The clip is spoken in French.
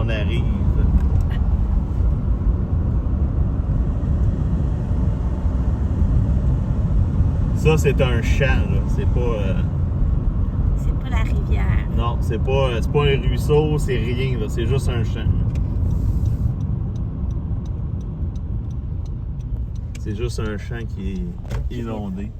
on arrive. Ça, c'est un champ, là. C'est pas... C'est pas la rivière. Non, c'est pas un ruisseau, c'est rien, là. C'est juste un champ. C'est juste un champ qui est inondé.